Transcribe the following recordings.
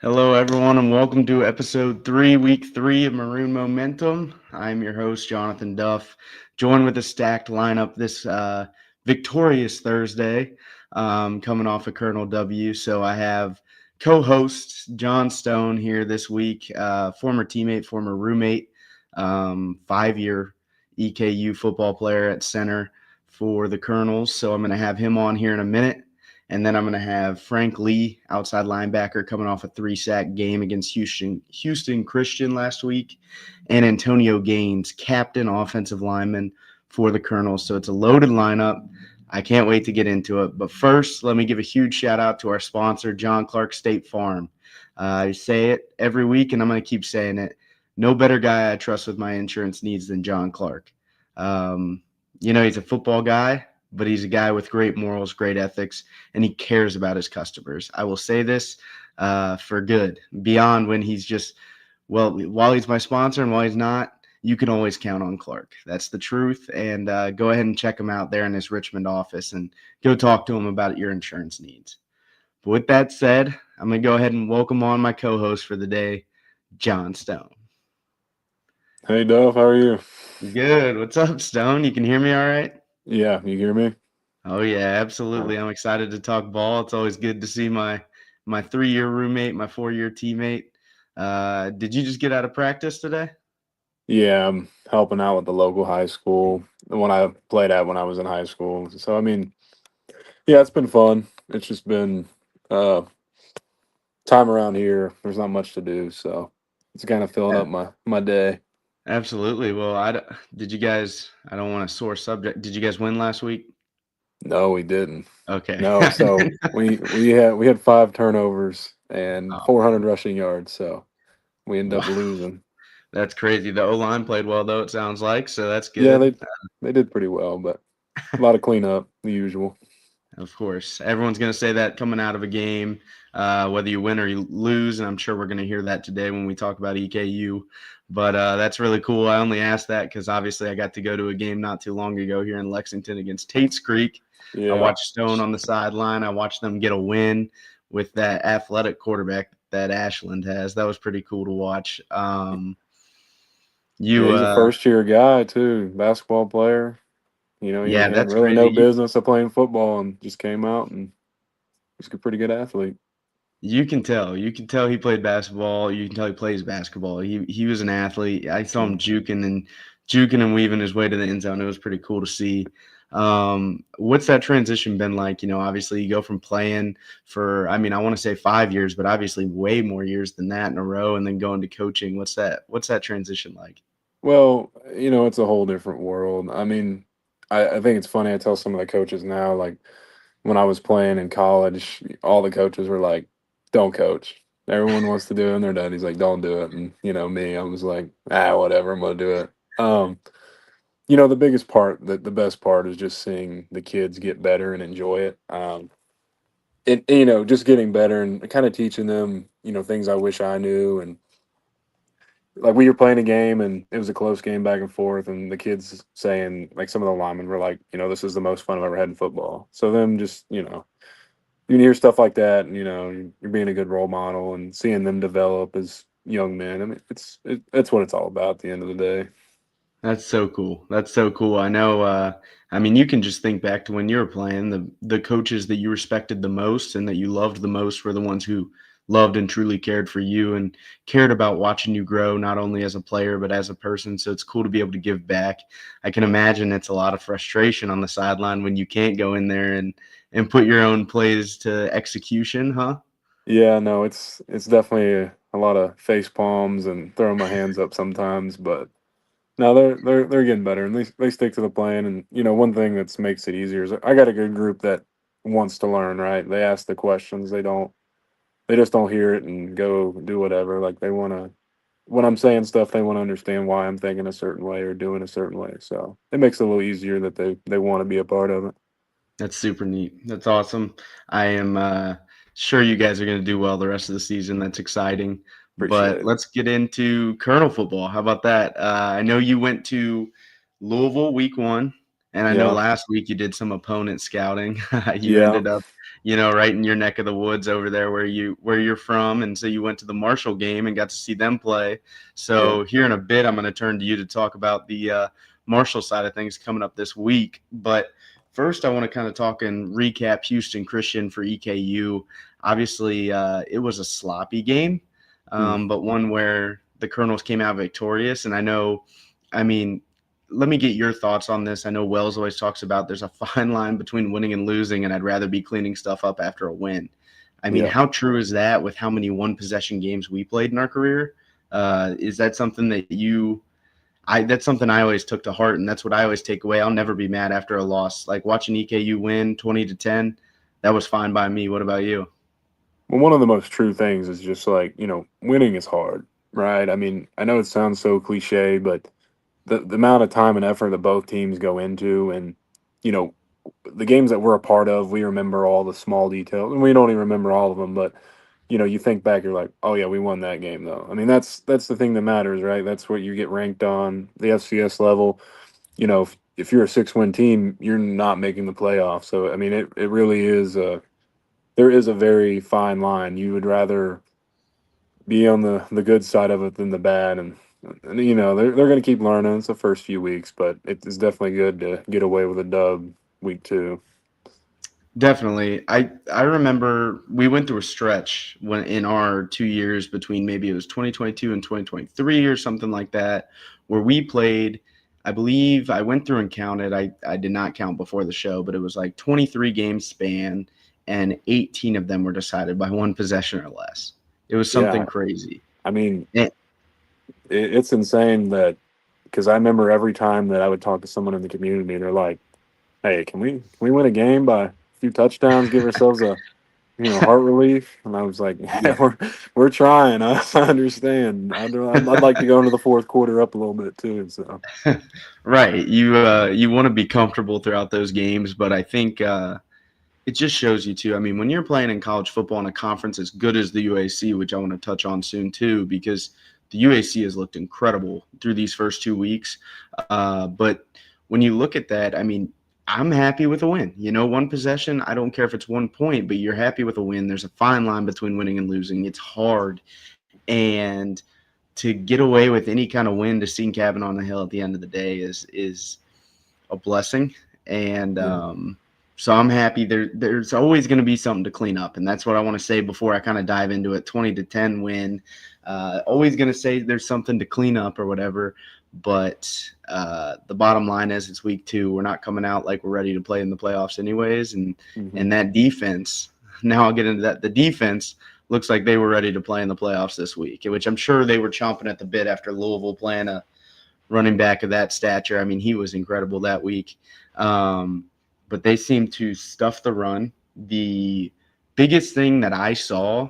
Hello, everyone, and welcome to episode 3, week 3 of Maroon Momentum. I'm your host, Jonathan Duff, joined with a stacked lineup this victorious Thursday, coming off of Colonel W. So I have co host John Stone here this week, former teammate, former roommate, 5-year EKU football player at center for the Colonels. So I'm going to have him on here in a minute. And then I'm going to have Frank Lee, outside linebacker, coming off a 3-sack game against Houston Christian last week, and Antonio Gaines, captain offensive lineman for the Colonels. So it's a loaded lineup. I can't wait to get into it. But first, let me give a huge shout out to our sponsor, John Clark State Farm. I say it every week, and I'm going to keep saying it. No better guy I trust with my insurance needs than John Clark. He's a football guy, but he's a guy with great morals, great ethics, and he cares about his customers. I will say this for good. Beyond when he's just, while he's my sponsor and while he's not, you can always count on Clark. That's the truth. And go ahead and check him out there in his Richmond office and go talk to him about your insurance needs. But with that said, I'm going to go ahead and welcome on my co-host for the day, John Stone. Hey Duff, how are you? Good. What's up, Stone? You can hear me all right? Yeah, you hear me? Oh yeah, absolutely. I'm excited to talk ball. It's always good to see my 3-year roommate, my 4-year teammate. Did you just get out of practice today? Yeah, I'm helping out with the local high school, the one I played at when I was in high school. So I mean, yeah, it's been fun. It's just been uh time around here. There's not much to do, so it's kind of filling Yeah, up my day. absolutely. Well, did you guys? I don't want to sore subject. Did you guys win last week? No, we didn't. Okay. No, so we had 5 turnovers and Oh, 400 rushing yards, so we ended up wow, losing. that's crazy. The O line played well though. It sounds like so. That's Yeah, good. they did pretty well, but a lot of cleanup, the usual. Of course. Everyone's going to say that coming out of a game, whether you win or you lose. And I'm sure we're going to hear that today when we talk about EKU. But that's really cool. I only asked that because obviously I got to go to a game not too long ago here in Lexington against Tate's Creek. I Yeah. watched Stone on the sideline. I watched them get a win with that athletic quarterback that Ashland has. That was pretty cool to watch. Yeah, You, he's a first year guy too, basketball player. He yeah, had that's really no crazy. business of playing football and just came out and he's a pretty good athlete. You can tell. You can tell he played basketball. You can tell he plays basketball. He was an athlete. I saw him juking and weaving his way to the end zone. It was pretty cool to see. What's that transition been like? Obviously you go from playing for, I want to say 5 years, but obviously way more years than that in a row, and then going to coaching. What's that transition like? Well, it's a whole different world. I mean, I think it's funny. I tell some of the coaches now, like when I was playing in college, all the coaches were like, don't coach. Everyone wants to do it and they're done. He's like, don't do it. And, me, I was like, whatever, I'm going to do it. The biggest part, the best part is just seeing the kids get better and enjoy it. Just getting better and kind of teaching them, things I wish I knew. And like we were playing a game and it was a close game back and forth, and the kids saying, like, some of the linemen were like, this is the most fun I've ever had in football. So them just, you hear stuff like that, and you're being a good role model and seeing them develop as young men. I mean, that's what it's all about at the end of the day. That's so cool. That's so cool. I know. You can just think back to when you were playing. The coaches that you respected the most and that you loved the most were the ones who loved and truly cared for you and cared about watching you grow, not only as a player but as a person. So it's cool to be able to give back. I can imagine it's a lot of frustration on the sideline when you can't go in there and put your own plays to execution, huh? Yeah, no, it's definitely a lot of face palms and throwing my hands up sometimes, but no, they're getting better, and they stick to the plan. And one thing that makes it easier is I got a good group that wants to learn. Right? They ask the questions. They just don't hear it and go do whatever. Like they want to. When I'm saying stuff, they want to understand why I'm thinking a certain way or doing a certain way. So it makes it a little easier that they want to be a part of it. That's super neat. That's awesome. I am sure you guys are going to do well the rest of the season. That's exciting. But Appreciate it. let's get into Colonel football. How about that? I know you went to Louisville week 1. And I know Yeah. last week you did some opponent scouting. You Yeah. ended up, right in your neck of the woods over there where you're from, and so you went to the Marshall game and got to see them play. Yeah. So here in a bit, I'm going to turn to you to talk about the Marshall side of things coming up this week. But first, I want to kind of talk and recap Houston Christian for EKU. Obviously, it was a sloppy game, Mm. but one where the Colonels came out victorious. And I mean, let me get your thoughts on this. I know Wells always talks about there's a fine line between winning and losing, and I'd rather be cleaning stuff up after a win. I mean, Yeah. how true is that with how many one possession games we played in our career? Is that something that that's something I always took to heart, and that's what I always take away. I'll never be mad after a loss. Like watching EKU win 20-10, that was fine by me. What about you? Well, one of the most true things is just like, winning is hard, right? I mean, I know it sounds so cliche, but the amount of time and effort that both teams go into, and, you know, the games that we're a part of, we remember all the small details, and we don't even remember all of them, but you think back, you're like, oh yeah, we won that game though. I mean, that's the thing that matters, right? That's what you get ranked on the FCS level. If you're a 6-win team, you're not making the playoffs. So I mean, it really is there is a very fine line. You would rather be on the good side of it than the bad, and they're going to keep learning. It's the first few weeks, but it is definitely good to get away with a dub week 2. Definitely. I remember we went through a stretch when in our 2 years between maybe it was 2022 and 2023 or something like that, where we played. I believe I went through and counted. I did not count before the show, but it was like 23 games span, and 18 of them were decided by one possession or less. It was something Yeah, crazy. I mean, And, it's insane that because I remember every time that I would talk to someone in the community, they're like, "Hey, can we win a game by a few touchdowns? Give ourselves a heart relief." And I was like, "Yeah, yeah. we're trying. I understand. I'd like to go into the fourth quarter up a little bit too." So Right. You want to be comfortable throughout those games, but I think it just shows you too. I mean, when you're playing in college football in a conference as good as the UAC, which I want to touch on soon too, because the UAC has looked incredible through these first 2 weeks. But when you look at that, I mean, I'm happy with a win. One possession, I don't care if it's 1 point, but you're happy with a win. There's a fine line between winning and losing. It's hard. And to get away with any kind of win to Seton Cabin on the Hill at the end of the day is a blessing. And yeah, so I'm happy. There's always going to be something to clean up, and that's what I want to say before I kind of dive into it. 20-10 win. Always going to say there's something to clean up or whatever. But the bottom line is it's week 2. We're not coming out like we're ready to play in the playoffs anyways, and hmm and that defense. Now I'll get into that. The defense looks like they were ready to play in the playoffs this week, which I'm sure they were chomping at the bit after Louisville playing a running back of that stature. I mean, he was incredible that week. But they seemed to stuff the run. The biggest thing that I saw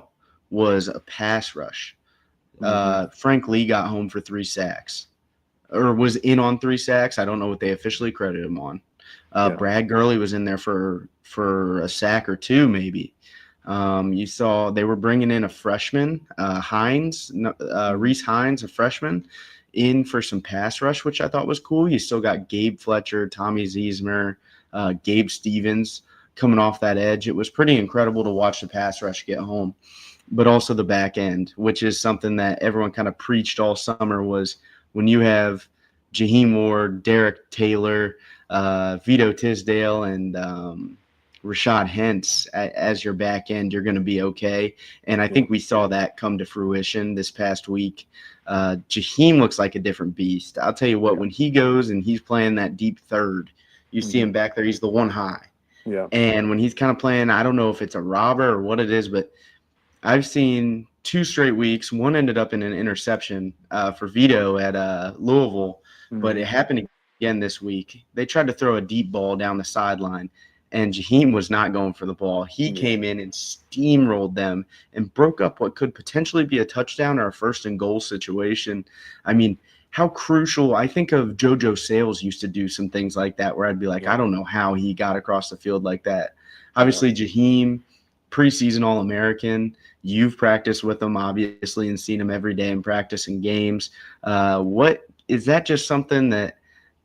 was a pass rush. hmm Frank Lee got home for 3 sacks, or was in on 3 sacks. I don't know what they officially credited him on. yeah, Brad Gurley was in there for a sack or two, maybe. You saw they were bringing in a freshman, hmm Reese Hines, a freshman, in for some pass rush, which I thought was cool. You still got Gabe Fletcher, Tommy Ziesmer, Gabe Stevens coming off that edge. It was pretty incredible to watch the pass rush get home, but also the back end, which is something that everyone kind of preached all summer was when you have Jaheim Ward, Derek Taylor, Vito Tisdale, and Rashad Hentz as your back end, you're going to be okay. And I yeah, think we saw that come to fruition this past week. Jaheim looks like a different beast. I'll tell you what, yeah, when he goes and he's playing that deep third, you see hmm him back there, he's the one high. yeah, And when he's kind of playing, I don't know if it's a robber or what it is, but I've seen 2 straight weeks. One ended up in an interception for Vito at Louisville, but hmm it happened again this week. They tried to throw a deep ball down the sideline, and Jaheim was not going for the ball. He yeah, came in and steamrolled them and broke up what could potentially be a touchdown or a first and goal situation. I mean, how crucial. I think of JoJo Sales used to do some things like that where I'd be like, yeah, I don't know how he got across the field like that. yeah. Obviously, Jaheim, preseason All American. You've practiced with him, obviously, and seen him every day in practice and games. What is that just something that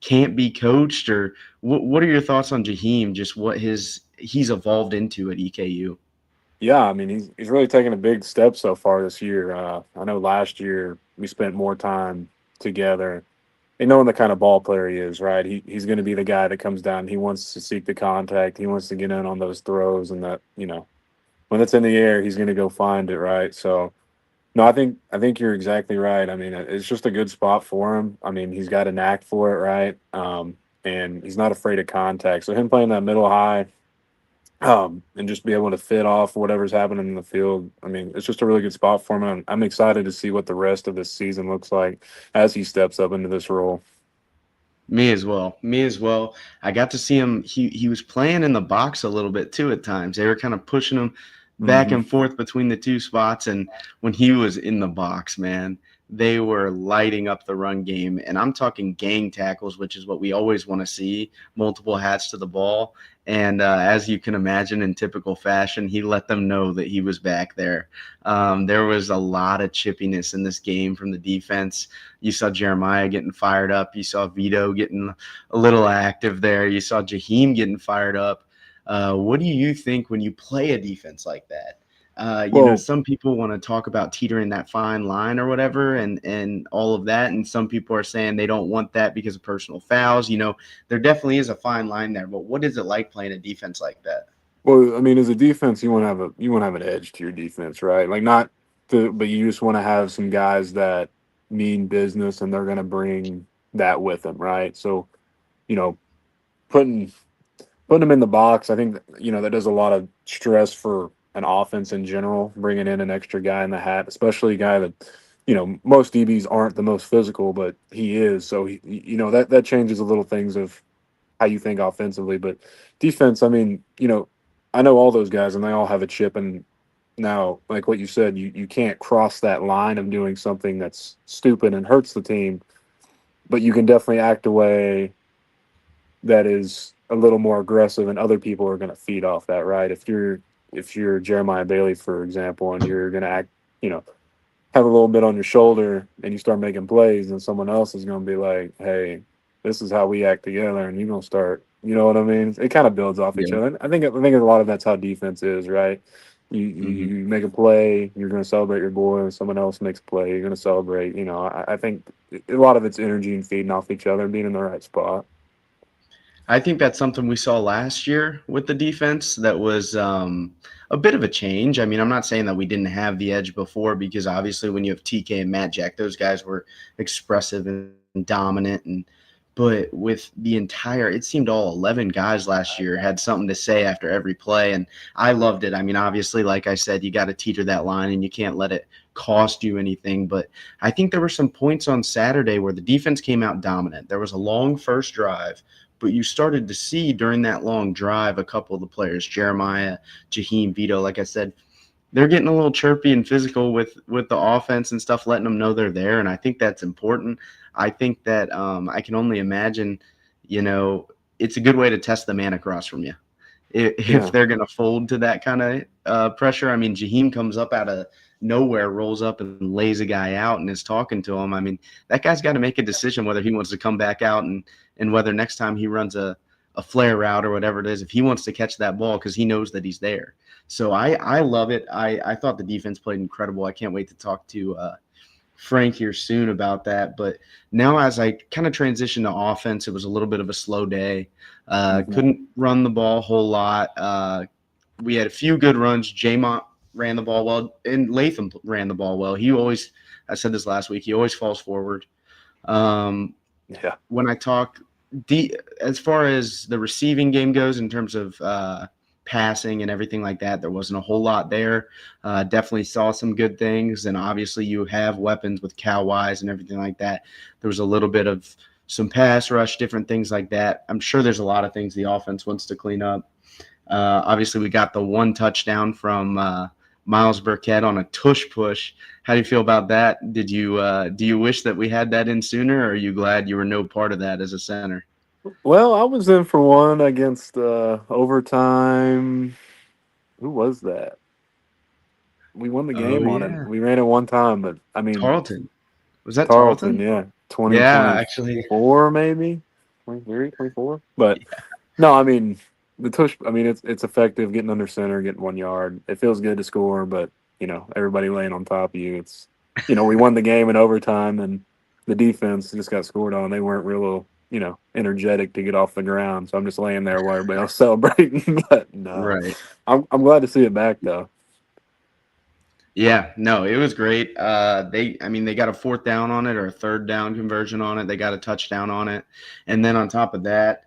can't be coached, or what are your thoughts on Jaheim? Just what he's evolved into at EKU. Yeah, I mean he's really taken a big step so far this year. I know last year we spent more time together and knowing the kind of ball player he is, right? He's going to be the guy that comes down. He wants to seek the contact. He wants to get in on those throws, and that when it's in the air, he's going to go find it, right? So no, I think you're exactly right. I mean, it's just a good spot for him. I mean, he's got a knack for it, right? And he's not afraid of contact. So him playing that middle high, and just be able to fit off whatever's happening in the field. I mean, it's just a really good spot for him. I'm excited to see what the rest of this season looks like as he steps up into this role. Me as well. Me as well. I got to see him. He was playing in the box a little bit too at times. They were kind of pushing him back Hmm. and forth between the two spots. And when he was in the box, man, they were lighting up the run game. And I'm talking gang tackles, which is what we always want to see, multiple hats to the ball. And as you can imagine, in typical fashion, he let them know that he was back there. There was a lot of chippiness in this game from the defense. You saw Jeremiah getting fired up. You saw Vito getting a little active there. You saw Jaheim getting fired up. What do you think when you play a defense like that? Well, Some people want to talk about teetering that fine line or whatever, and all of that. And some people are saying they don't want that because of personal fouls. There definitely is a fine line there. But what is it like playing a defense like that? Well, I mean, as a defense, you want to have an edge to your defense, right? Like not but you just want to have some guys that mean business and they're going to bring that with them, right? So, you know, putting putting them in the box, I think that does a lot of stress for an offense in general. Bringing in an extra guy in the hat, especially a guy that most DBs aren't the most physical, but he is. So that changes a little things of how you think offensively. But defense, I mean, I know all those guys and they all have a chip. And now, like what you said, you can't cross that line of doing something that's stupid and hurts the team, but you can definitely act a way that is a little more aggressive and other people are going to feed off that, right? If you're Jeremiah Bailey, for example, and you're going to act, you know, have a little bit on your shoulder and you start making plays, and someone else is going to be like, hey, this is how we act together, and you're going to start, you know what I mean? It kind of builds off each Yeah. other. I think a lot of that's how defense is, right? You Hmm. make a play, you're going to celebrate your boy. Someone else makes a play, you're going to celebrate. I think a lot of it's energy and feeding off each other and being in the right spot. I think that's something we saw last year with the defense that was a bit of a change. I mean, I'm not saying that we didn't have the edge before, because obviously when you have TK and Matt Jack, those guys were expressive and dominant. But with the entire, it seemed all 11 guys last year had something to say after every play, and I loved it. I mean, obviously, like I said, you got to teeter that line and you can't let it cost you anything. But I think there were some points on Saturday where the defense came out dominant. There was a long first drive, but you started to see during that long drive a couple of the players, Jeremiah, Jaheim, Vito, like I said, they're getting a little chirpy and physical with the offense and stuff, letting them know they're there. And I think that's important. I think that I can only imagine, you know, it's a good way to test the man across from you. If Yeah. they're going to fold to that kind of pressure. I mean, Jaheim comes up out of nowhere, rolls up and lays a guy out and is talking to him. I mean, that guy's got to make a decision whether he wants to come back out, and whether next time he runs a flare route or whatever it is, if he wants to catch that ball because he knows that he's there. So I love it. I thought the defense played incredible. I can't wait to talk to Frank here soon about that. But now, as I kind of transition to offense, it was a little bit of a slow day. Hmm. Couldn't run the ball a whole lot. We had a few good runs. Jamont ran the ball well, and Latham ran the ball well. He always, I said this last week, he always falls forward. Um, Yeah. when I talk as far as the receiving game goes in terms of passing and everything like that, there wasn't a whole lot there. Definitely saw some good things, and obviously you have weapons with Cal Wise and everything like that. There was a little bit of some pass rush, different things like that. I'm sure there's a lot of things the offense wants to clean up. Obviously, we got the one touchdown from Miles Burkett on a tush push. How do you feel about that? Do you wish that we had that in sooner, or are you glad you were no part of that as a center? Well, I was in for one against overtime. Who was that? We won the Oh game on it. yeah, We ran it one time, but I mean Tarleton. Was that Tarleton, Tarleton? yeah, Yeah, actually, 2024 maybe. 23, 24. But no, I mean the tush. I mean it's effective getting under center, getting 1 yard. It feels good to score, but everybody laying on top of you. It's we won the game in overtime, and the defense just got scored on. They weren't real, energetic to get off the ground. So I'm just laying there while everybody else celebrating. But no, Right. I'm glad to see it back though. Yeah, no, it was great. I mean, they got a fourth down on it or a third down conversion on it. They got a touchdown on it, and then on top of that,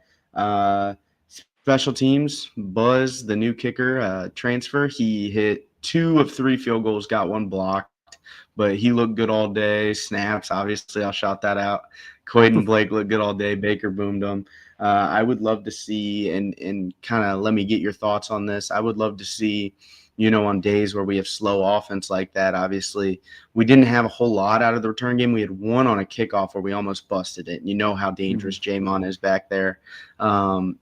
special teams, Buzz, the new kicker, transfer, he hit 2 of 3 field goals, got one blocked, but he looked good all day. Snaps, obviously, I'll shout that out. Coyden Blake looked good all day. Baker boomed him. I would love to see, and kind of let me get your thoughts on this. I would love to see, on days where we have slow offense like that. Obviously, we didn't have a whole lot out of the return game. We had one on a kickoff where we almost busted it. And you know how dangerous Jamon is back there.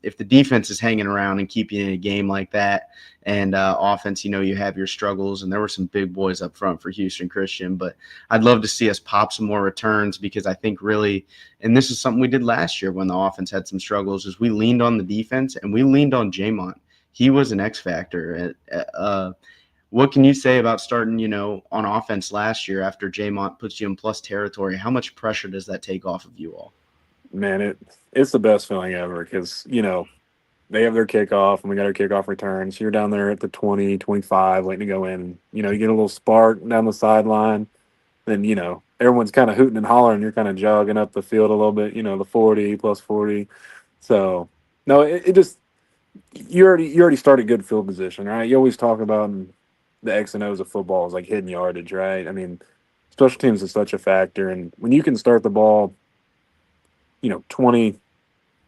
If the defense is hanging around and keeping you in a game like that, and offense, you have your struggles. And there were some big boys up front for Houston Christian. But I'd love to see us pop some more returns, because I think really, and this is something we did last year when the offense had some struggles, is we leaned on the defense and we leaned on Jamon. He was an X factor. What can you say about starting, on offense last year after Jamont puts you in plus territory? How much pressure does that take off of you all? Man, it's the best feeling ever because they have their kickoff and we got our kickoff return. So you're down there at the 20, 25, waiting to go in. You get a little spark down the sideline. Then, everyone's kind of hooting and hollering. You're kind of jogging up the field a little bit, the 40 plus 40. So, no, it just, you already started good field position, right? You always talk about the X and O's of football is like hidden yardage, right? I mean, special teams is such a factor. And when you can start the ball, 20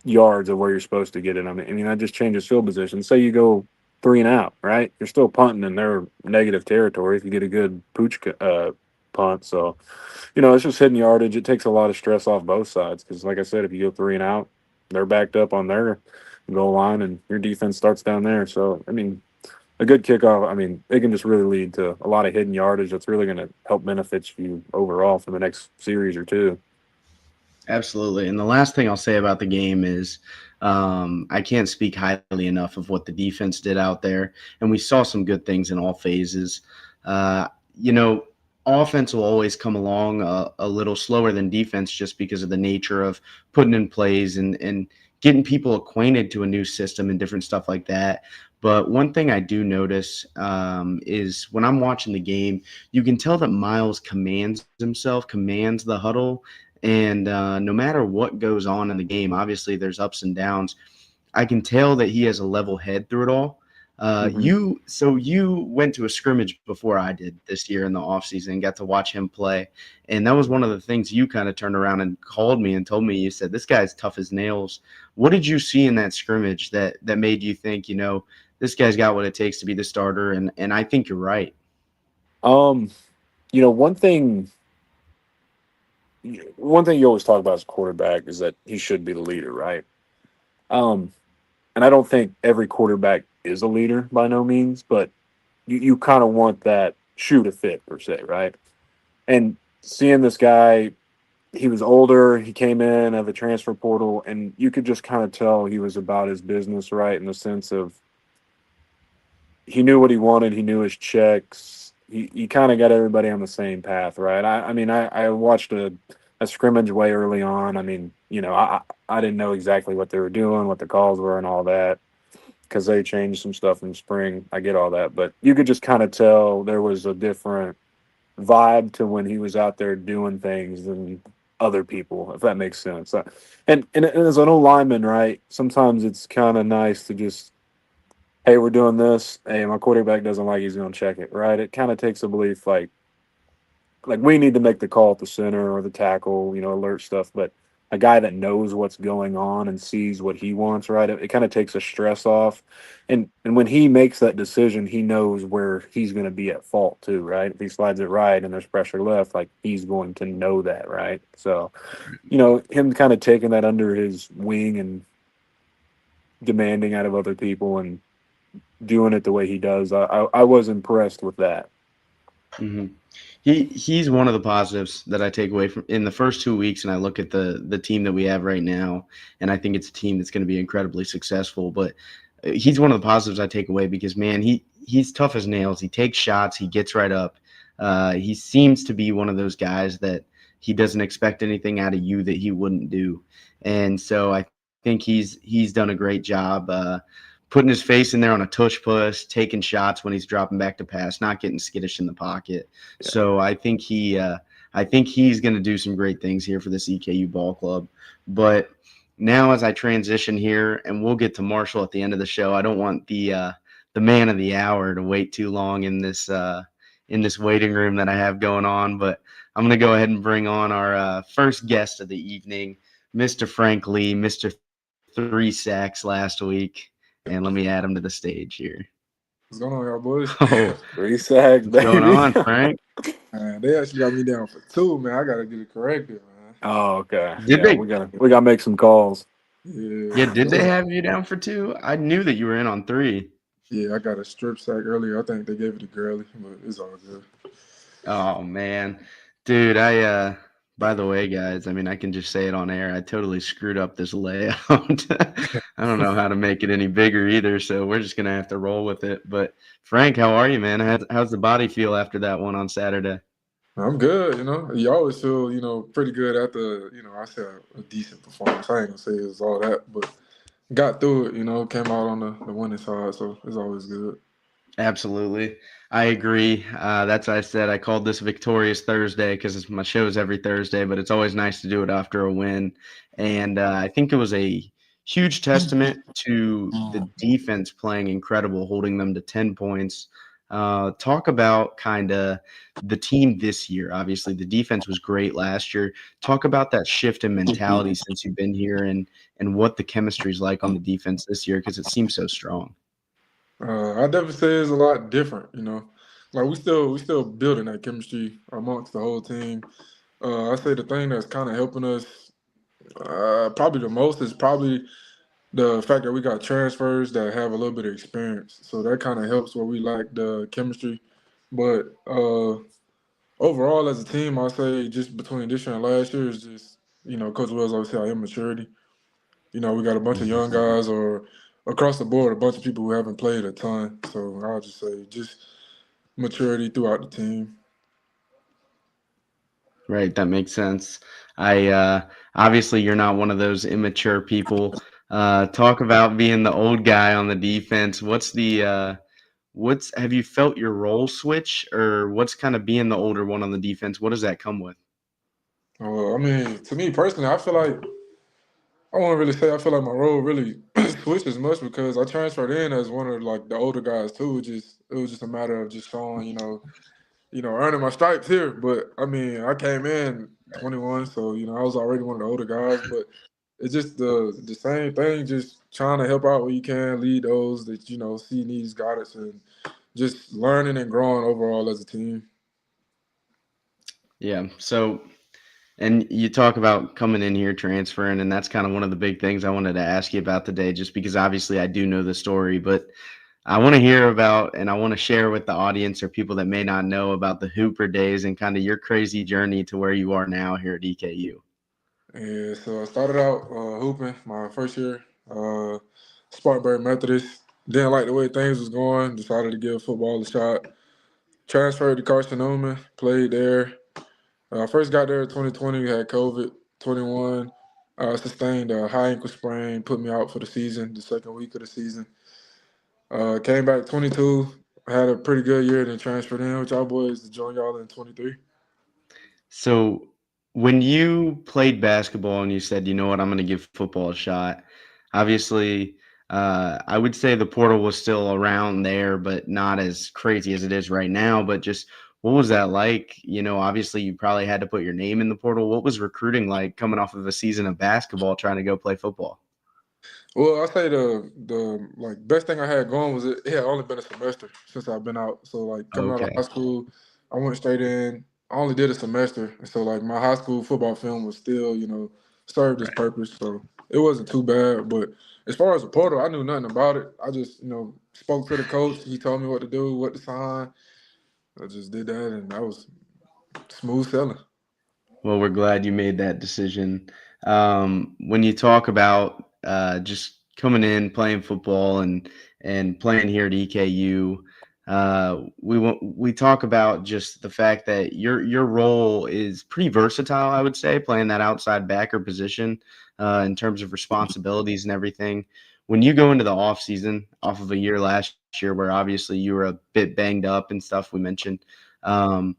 yards of where you're supposed to get it. I mean, that just changes field position. Say you go 3 and out, right? You're still punting in their negative territory if you get a good pooch punt. So, it's just hidden yardage. It takes a lot of stress off both sides because, like I said, if you go 3 and out, they're backed up on their goal line and your defense starts down there. So, I mean, a good kickoff, I mean, it can just really lead to a lot of hidden yardage that's really going to help benefit you overall for the next series or two. Absolutely. And the last thing I'll say about the game is I can't speak highly enough of what the defense did out there. And we saw some good things in all phases. Uh, you know, Offense will always come along a little slower than defense just because of the nature of putting in plays and getting people acquainted to a new system and different stuff like that. But one thing I do notice is when I'm watching the game, you can tell that Miles commands himself, commands the huddle, and no matter what goes on in the game, obviously there's ups and downs. I can tell that he has a level head through it all. Mm-hmm. You went to a scrimmage before I did this year in the offseason and got to watch him play. And that was one of the things you kind of turned around and called me and told me. You said, this guy's tough as nails. What did you see in that scrimmage that made you think, this guy's got what it takes to be the starter? And I think you're right. Um, you know, one thing you always talk about as a quarterback is that he should be the leader, right? Um, and I don't think every quarterback is a leader by no means, but you kind of want that shoe to fit per se, right? And seeing this guy, he was older, he came in of the transfer portal, and you could just kind of tell he was about his business, right? In the sense of he knew what he wanted, he knew his checks. He kind of got everybody on the same path, right? I mean, I watched a scrimmage way early on. I mean, I didn't know exactly what they were doing, what the calls were, and all that because they changed some stuff in spring. I get all that, but you could just kind of tell there was a different vibe to when he was out there doing things than other people, if that makes sense. And as an old lineman, right? Sometimes it's kind of nice to just, hey, we're doing this. Hey, my quarterback doesn't like, he's going to check it, right? It kind of takes a belief like we need to make the call at the center or the tackle, alert stuff, but a guy that knows what's going on and sees what he wants, right? It kind of takes a stress off. And when he makes that decision, he knows where he's going to be at fault too, right? If he slides it right and there's pressure left, like he's going to know that, right? So, him kind of taking that under his wing and demanding out of other people and doing it the way he does, I was impressed with that. Hmm. He's one of the positives that I take away from in the first 2 weeks, and I look at the team that we have right now, and I think it's a team that's going to be incredibly successful. But he's one of the positives I take away because man, he's tough as nails. He takes shots, he gets right up. He seems to be one of those guys that he doesn't expect anything out of you that he wouldn't do, and so I think he's done a great job. Putting his face in there on a tush push, taking shots when he's dropping back to pass, not getting skittish in the pocket. Yeah. So I think he's going to do some great things here for this EKU ball club. But now, as I transition here, and we'll get to Marshall at the end of the show, I don't want the man of the hour to wait too long in this waiting room that I have going on. But I'm going to go ahead and bring on our first guest of the evening, Mr. Frank Lee, Mr. 3 sacks last week, and let me add him to the stage here. What's going on, y'all boys? Oh, 3 sacks, what's going baby. on, Frank? Man, they actually got me down for two, man. I gotta get it corrected, man. Oh, okay. Did Yeah, they? we gotta make some calls. Yeah, Yeah, did they have you down for two? I knew that you were in on three. yeah. I got a strip sack earlier. I think they gave it to Gurley, but it's all good. Oh man, dude, I by the way, guys, I mean I can just say it on air. I totally screwed up this layout. I don't know how to make it any bigger either, so we're just gonna have to roll with it. But Frank, how are you, man? How's the body feel after that one on Saturday? I'm good. You always feel pretty good after I say a decent performance. I ain't gonna say it was all that, but got through it. Came out on the winning side, so it's always good. Absolutely. I agree. That's why I said I called this Victorious Thursday because my show's every Thursday, but it's always nice to do it after a win. And I think it was a huge testament to the defense playing incredible, holding them to 10 points. Talk about kind of the team this year. Obviously, the defense was great last year. Talk about that shift in mentality since you've been here and what the chemistry is like on the defense this year because it seems so strong. I definitely say it's a lot different. Like we still building that chemistry amongst the whole team. I say the thing that's kind of helping us probably the most is probably the fact that we got transfers that have a little bit of experience. So that kind of helps where we lack the chemistry. But overall, as a team, I say just between this year and last year is just Coach Wells always say our immaturity. We got a bunch of young guys or across the board, a bunch of people who haven't played a ton. So I'll just say just maturity throughout the team. Right, that makes sense. I obviously you're not one of those immature people. Talk about being the old guy on the defense. What's have you felt your role switch or what's kind of being the older one on the defense? What does that come with? I mean, to me personally, I feel like I won't really say I feel like my role really switched as much because I transferred in as one of like the older guys too. It was just a matter of just showing, earning my stripes here. But I mean, I came in 21, so I was already one of the older guys. But it's just the same thing, just trying to help out where you can, lead those that see needs guidance, and just learning and growing overall as a team. Yeah. So and you talk about coming in here transferring, and that's kind of one of the big things I wanted to ask you about today, just because obviously I do know the story, but I want to hear about and I want to share with the audience or people that may not know about the Hooper days and kind of your crazy journey to where you are now here at EKU. And so I started out hooping my first year, Spartanburg Methodist. Didn't like the way things was going. Decided to give football a shot. Transferred to Carson Newman. Played there. I first got there in 2020. We had COVID. 21. Sustained a high ankle sprain. Put me out for the season. The second week of the season. Came back 22. Had a pretty good year. Then transferred in with y'all boys to join y'all in 23. So when you played basketball and you said, you know what, I'm going to give football a shot, obviously, I would say the portal was still around there, but not as crazy as it is right now. But just what was that like? You know, obviously, you probably had to put your name in the portal. What was recruiting like coming off of a season of basketball trying to go play football? Well, I say the like best thing I had going was it had only been a semester since I've been out. So like coming out of high Okay. school, I went straight in. I only did a semester, and so like my high school football film was still served its Right. purpose. So it wasn't too bad. But as far as the portal, I knew nothing about it. I just spoke to the coach. He told me what to do, what to sign. I just did that, and that was smooth sailing. Well, we're glad you made that decision. When you talk about just coming in, playing football, and playing here at EKU, we talk about just the fact that your role is pretty versatile. I would say playing that outside backer position in terms of responsibilities and everything. When you go into the off season, off of a year last year where obviously you were a bit banged up and stuff, we mentioned. Um,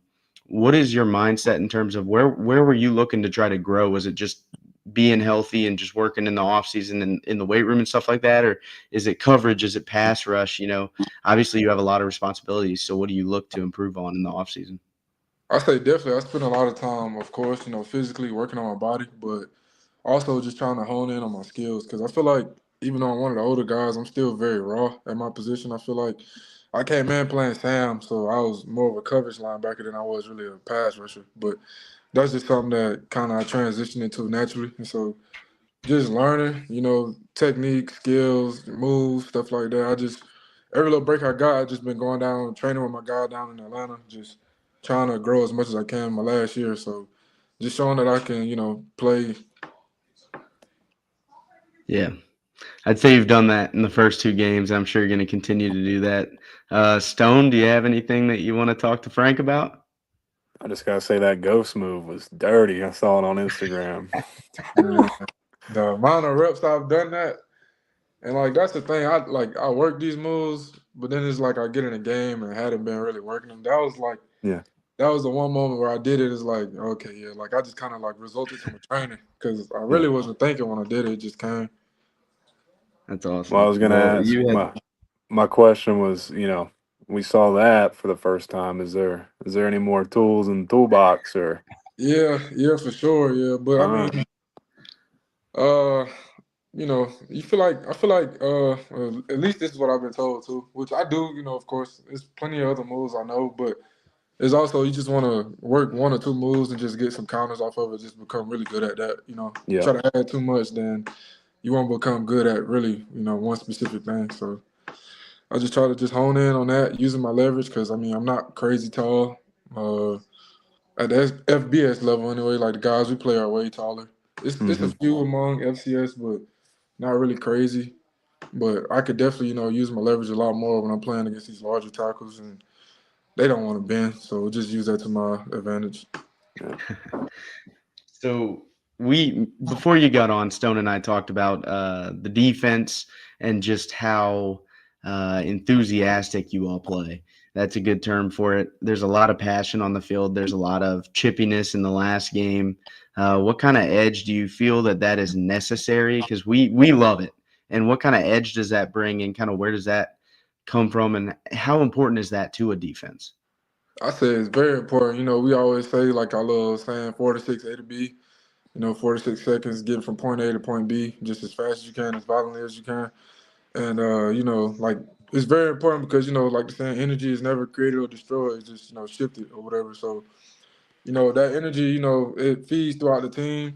what is your mindset in terms of where were you looking to try to grow? Was it just being healthy and just working in the off season and in the weight room and stuff like that? Or is it coverage? Is it pass rush? Obviously you have a lot of responsibilities. So what do you look to improve on in the off season? I say definitely. I spend a lot of time, of course, physically working on my body, but also just trying to hone in on my skills because I feel like even though I'm one of the older guys, I'm still very raw at my position. I feel like I came in playing Sam, so I was more of a coverage linebacker than I was really a pass rusher. But that's just something that kind of I transitioned into naturally. And so just learning, technique, skills, moves, stuff like that. Every little break I got, I just been going down, training with my guy down in Atlanta, just trying to grow as much as I can my last year. So just showing that I can, play. Yeah. I'd say you've done that in the first two games. I'm sure you're going to continue to do that. Stone, do you have anything that you want to talk to Frank about? I just gotta say that ghost move was dirty. I saw it on Instagram. Man, the amount of reps I've done that, and like that's the thing. I work these moves, but then it's like I get in a game and hadn't been really working them. Yeah. That was the one moment where I did it. It's like okay, yeah, like I just kind of like resulted from a training because I Yeah. really wasn't thinking when I did it. It just came. That's Well, I awesome. was gonna Well, ask you had my question was, we saw that for the first time. Is there any more tools in the toolbox or Yeah, for sure. Yeah, but I all right. mean, uh, you feel like I feel like at least this is what I've been told too, which I do. Of course, there's plenty of other moves I know, but it's also you just want to work one or two moves and just get some counters off of it. Just become really good at that. Yeah. Try to add too much, then you won't become good at really one specific thing. So I just try to just hone in on that using my leverage because I mean I'm not crazy tall. Uh, at the FBS level anyway, like the guys we play are way taller. It's a Hmm. few among FCS, but not really crazy. But I could definitely use my leverage a lot more when I'm playing against these larger tackles and they don't want to bend, so just use that to my advantage. Yeah. So we before you got on, Stone and I talked about the defense and just how enthusiastic you all play. That's a good term for it. There's a lot of passion on the field. There's a lot of chippiness in the last game. What kind of edge do you feel that is necessary? Because we love it. And what kind of edge does that bring, and kind of where does that come from, and how important is that to a defense? I say it's very important. We always say like I love saying 4 to 6 A to B. 4 to 6 seconds, getting from point A to point B just as fast as you can, as violently as you can. And like it's very important because like the saying, energy is never created or destroyed; it's just shifted or whatever. So that energy, it feeds throughout the team.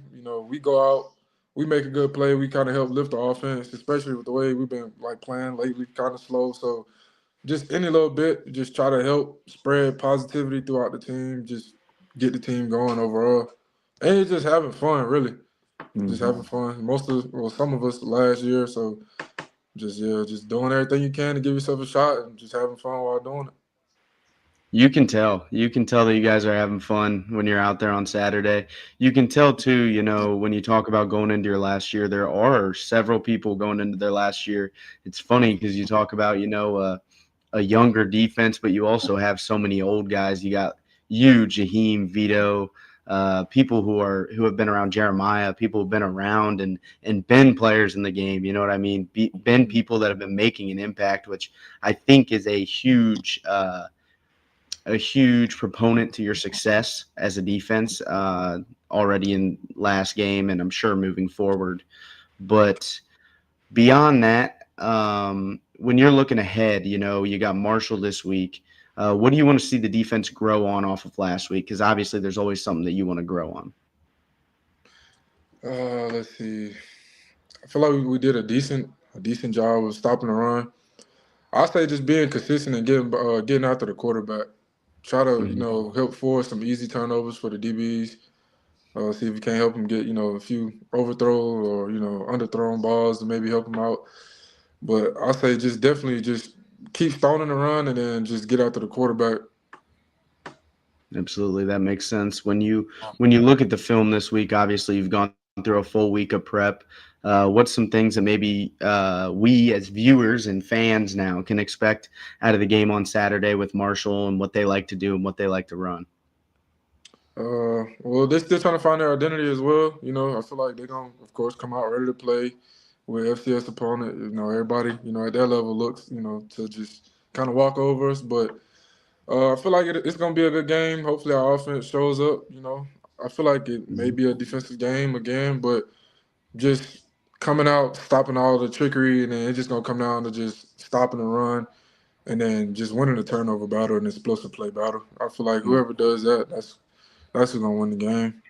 We go out, we make a good play, we kind of help lift the offense, especially with the way we've been like playing lately, kind of slow. So just any little bit, just try to help spread positivity throughout the team, just get the team going overall, and it's just having fun, really, just Hmm. having fun. Some of us last year, so just doing everything you can to give yourself a shot and just having fun while doing it. You can tell. You can tell that you guys are having fun when you're out there on Saturday. You can tell too, when you talk about going into your last year, there are several people going into their last year. It's funny because you talk about, a younger defense, but you also have so many old guys. You got you, Jaheim, Vito, people who have been around Jeremiah, people who've been around and been players in the game. You know what I mean? Been people that have been making an impact, which I think is a huge proponent to your success as a defense already in last game, and I'm sure moving forward. But beyond that, when you're looking ahead, you got Marshall this week. What do you want to see the defense grow on off of last week? Because obviously there's always something that you want to grow on. Let's see. I feel like we did a decent job of stopping the run. I say just being consistent and getting after the quarterback. Try to, Mhm. help force some easy turnovers for the DBs. See if you can't help them get, a few overthrow or, underthrown balls to maybe help them out. But I say just definitely just keep stoning the run and then just get after the quarterback. Absolutely, that makes sense. When you look at the film this week, obviously you've gone through a full week of prep. What's some things that maybe we as viewers and fans now can expect out of the game on Saturday with Marshall and what they like to do and what they like to run? Well, they're still trying to find their identity as well. I feel like they're going to, of course, come out ready to play with FCS opponent. Everybody, at their level looks, to just kind of walk over us. But I feel like it's going to be a good game. Hopefully our offense shows up. I feel like it may Mhm. be a defensive game again, but just coming out, stopping all the trickery, and then it's just going to come down to just stopping the run and then just winning the turnover battle and explosive play battle. I feel like whoever does that, that's who's gonna win the game.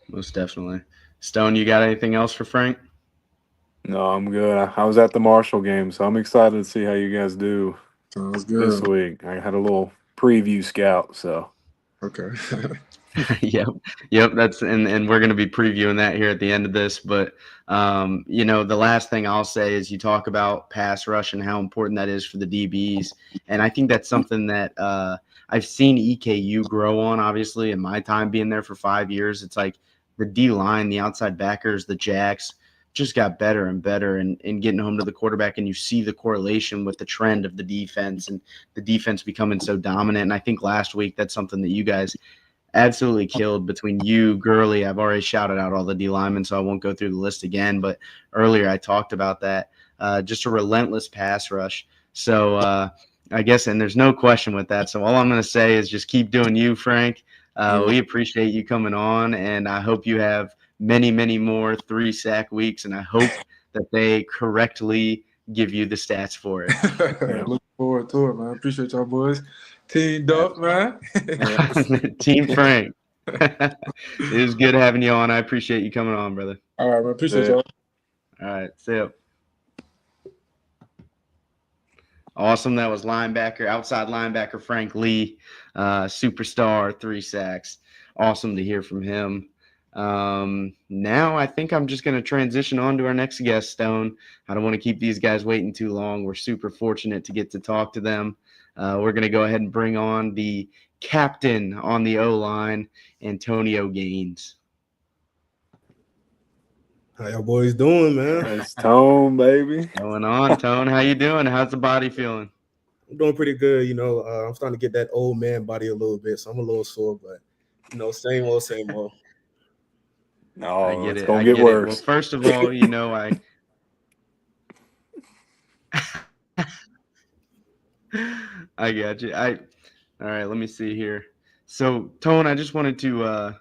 Most definitely. Stone, you got anything else for Frank? No, I'm good. I was at the Marshall game, so I'm excited to see how you guys do Sounds this good. week. I had a little preview scout, so Okay. Yep, yep. And we're going to be previewing that here at the end of this. But the last thing I'll say is you talk about pass rush and how important that is for the DBs, and I think that's something that I've seen EKU grow on. Obviously, in my time being there for 5 years, it's like the D line, the outside backers, the jacks just got better and better in getting home to the quarterback, and you see the correlation with the trend of the defense and the defense becoming so dominant. And I think last week that's something that you guys absolutely killed between you, Gurley. I've already shouted out all the D linemen, so I won't go through the list again. But earlier I talked about that. Just a relentless pass rush. So I guess, and there's no question with that. So all I'm going to say is just keep doing you, Frank. Yeah. We appreciate you coming on, and I hope you have many, many more 3-sack weeks, and I hope that they correctly give you the stats for it. yeah. Looking forward to it, man. Appreciate y'all boys. Team Duff, man. Team Frank. It was good having you on. I appreciate you coming on, brother. All right, man. Appreciate Yeah. y'all. All right, see ya. Awesome. That was outside linebacker Frank Lee, superstar, 3 sacks. Awesome to hear from him. Now I think I'm just going to transition on to our next guest, Stone. I don't want to keep these guys waiting too long. We're super fortunate to get to talk to them. We're going to go ahead and bring on the captain on the O-line, Antonio Gaines. How y'all boys doing, man? It's Tone, baby. Going on, Tone. How you doing? How's the body feeling? I'm doing pretty good. I'm starting to get that old man body a little bit, so I'm a little sore, but same old, same old. I No, get it's it. gonna I get get it. Well, worse. first of all, I got you. All right, let me see here. So, Tone, I just wanted to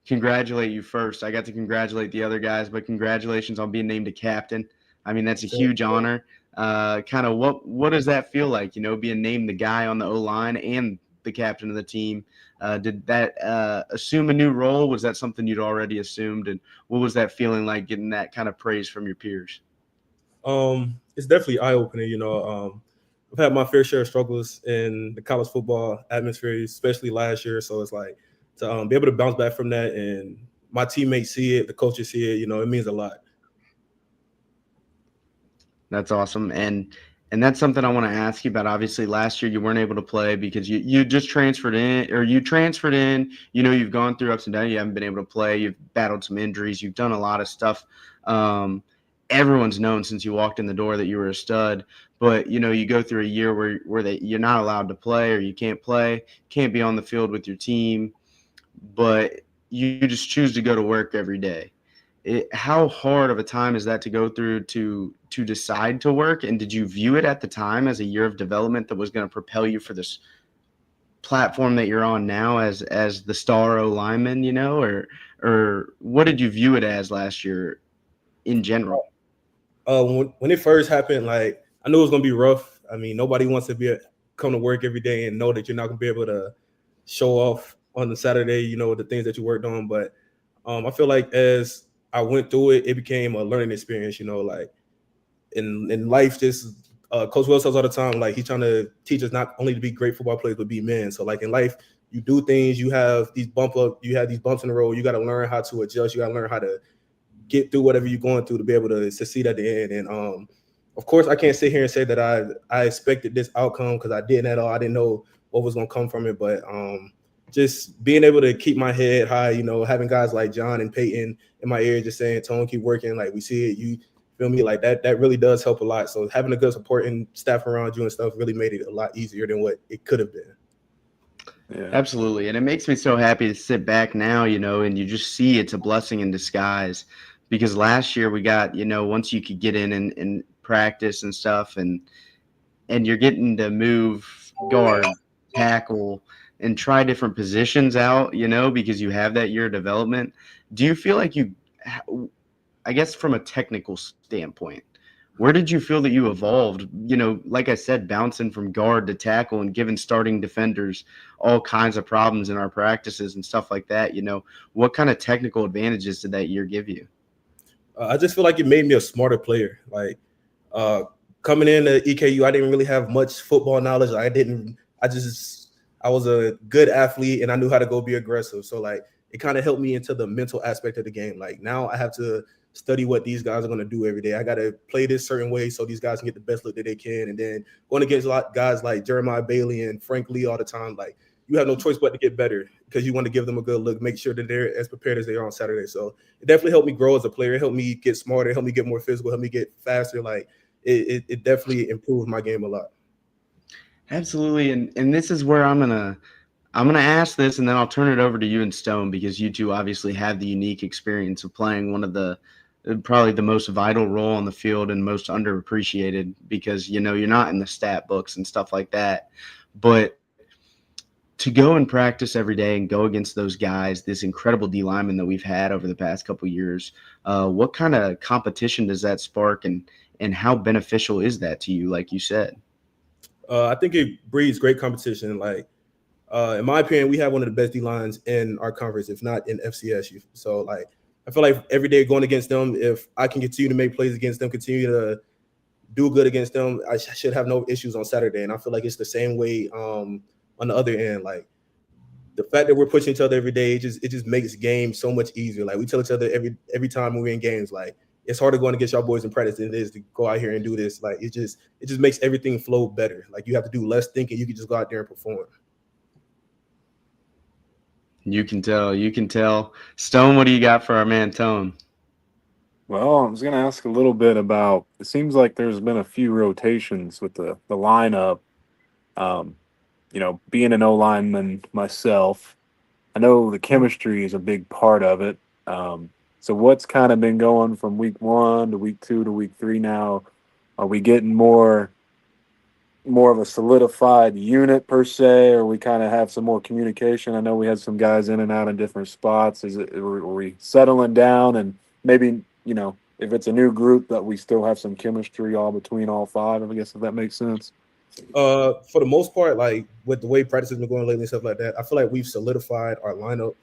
congratulate you first. I got to congratulate the other guys, but congratulations on being named a captain. I mean, that's a huge honor. Kind of what does that feel like, being named the guy on the O-line and the captain of the team? Did that assume a new role? Was that something you'd already assumed? And what was that feeling like getting that kind of praise from your peers? It's definitely eye-opening. I've had my fair share of struggles in the college football atmosphere, especially last year. So it's like to be able to bounce back from that, and my teammates see it, the coaches see it. It means a lot. That's awesome. And that's something I want to ask you about. Obviously, last year you weren't able to play because you just transferred in, or you transferred in. You've gone through ups and downs. You haven't been able to play. You've battled some injuries. You've done a lot of stuff. Um, Everyone's known since you walked in the door that you were a stud. But you go through a year where you're not allowed to play, or you can't play, can't be on the field with your team, but you just choose to go to work every day. How hard of a time is that to go through to decide to work? And did you view it at the time as a year of development that was going to propel you for this platform that you're on now as the star O lineman, or what did you view it as last year in general? When it first happened, like I knew it was gonna be rough. I mean, nobody wants to come to work every day and know that you're not gonna be able to show off on the Saturday, the things that you worked on. But I feel like as I went through it, it became a learning experience. Like in life, just Coach Will says all the time, like he's trying to teach us not only to be great football players, but be men. So like in life, you do things, you have these bumps in the road. You got to learn how to adjust. You got to learn how to get through whatever you're going through to be able to succeed at the end. And of course, I can't sit here and say that I expected this outcome because I didn't at all. I didn't know what was going to come from it, but just being able to keep my head high, having guys like John and Peyton in my ear just saying, Tone, keep working. Like we see it, you feel me? Like that really does help a lot. So having a good supporting staff around you and stuff really made it a lot easier than what it could have been. Yeah. Absolutely. And it makes me so happy to sit back now, and you just see it's a blessing in disguise, because last year we got, once you could get in and practice and stuff, and you're getting to move guard, tackle, and try different positions out, because you have that year of development. Do you feel like I guess from a technical standpoint, where did you feel that you evolved? Like I said, bouncing from guard to tackle and giving starting defenders all kinds of problems in our practices and stuff like that. What kind of technical advantages did that year give you? I just feel like it made me a smarter player. Like coming into EKU, I didn't really have much football knowledge. I was a good athlete and I knew how to go be aggressive. So like it kind of helped me into the mental aspect of the game. Like now I have to study what these guys are going to do every day. I got to play this certain way so these guys can get the best look that they can. And then going against a lot of guys like Jeremiah Bailey and Frank Lee all the time, like you have no choice but to get better because you want to give them a good look, make sure that they're as prepared as they are on Saturday. So it definitely helped me grow as a player. It helped me get smarter, helped me get more physical, helped me get faster. Like it definitely improved my game a lot. Absolutely. And this is where I'm gonna ask this, and then I'll turn it over to you and Stone, because you two obviously have the unique experience of playing one of the probably the most vital role on the field and most underappreciated, because you're not in the stat books and stuff like that. But to go and practice every day and go against those guys, this incredible D lineman that we've had over the past couple of years, what kind of competition does that spark, and how beneficial is that to you, like you said? I think it breeds great competition. Like, in my opinion, we have one of the best D lines in our conference, if not in FCS. So, like, I feel like every day going against them, if I can continue to make plays against them, continue to do good against them, I should have no issues on Saturday. And I feel like it's the same way on the other end. Like, the fact that we're pushing each other every day, it just makes games so much easier. Like, we tell each other every time we're in games, like, it's harder going against y'all boys in practice than it is to go out here and do this. Like, it just makes everything flow better. Like, you have to do less thinking. You can just go out there and perform. You can tell. Stone, what do you got for our man Tone? Well, I was going to ask a little bit about, it seems like there's been a few rotations with the lineup. Being an O-lineman myself, I know the chemistry is a big part of it. So what's kind of been going from week 1 to week 2 to week 3 now? Are we getting more of a solidified unit per se, or we kind of have some more communication? I know we had some guys in and out in different spots. Are we settling down, and maybe, if it's a new group, that we still have some chemistry all between all 5, I guess, if that makes sense? For the most part, like with the way practice has been going lately and stuff like that, I feel like we've solidified our lineup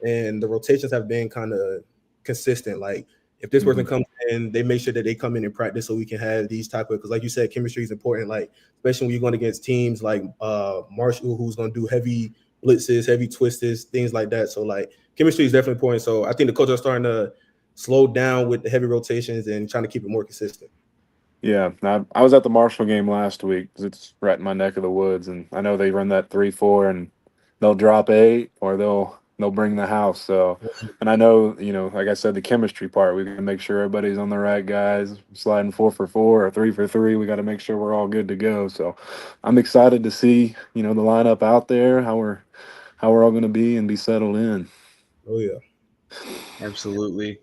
and the rotations have been kind of consistent. Like if this person comes in, they make sure that they come in and practice so we can have these type of, because like you said, chemistry is important. Like especially when you're going against teams like Marshall, who's going to do heavy blitzes, heavy twists, things like that. So like chemistry is definitely important. So I think the coaches are starting to slow down with the heavy rotations and trying to keep it more consistent. Yeah, I was at the Marshall game last week because it's right in my neck of the woods, and I know they run that 3-4, and they'll drop 8 or they'll bring the house. So, and I know, like I said, the chemistry part, we got to make sure everybody's on the right guys. Sliding 4 for 4 or 3 for 3, we got to make sure we're all good to go. So, I'm excited to see the lineup out there, how we're all going to be and be settled in. Oh yeah, absolutely.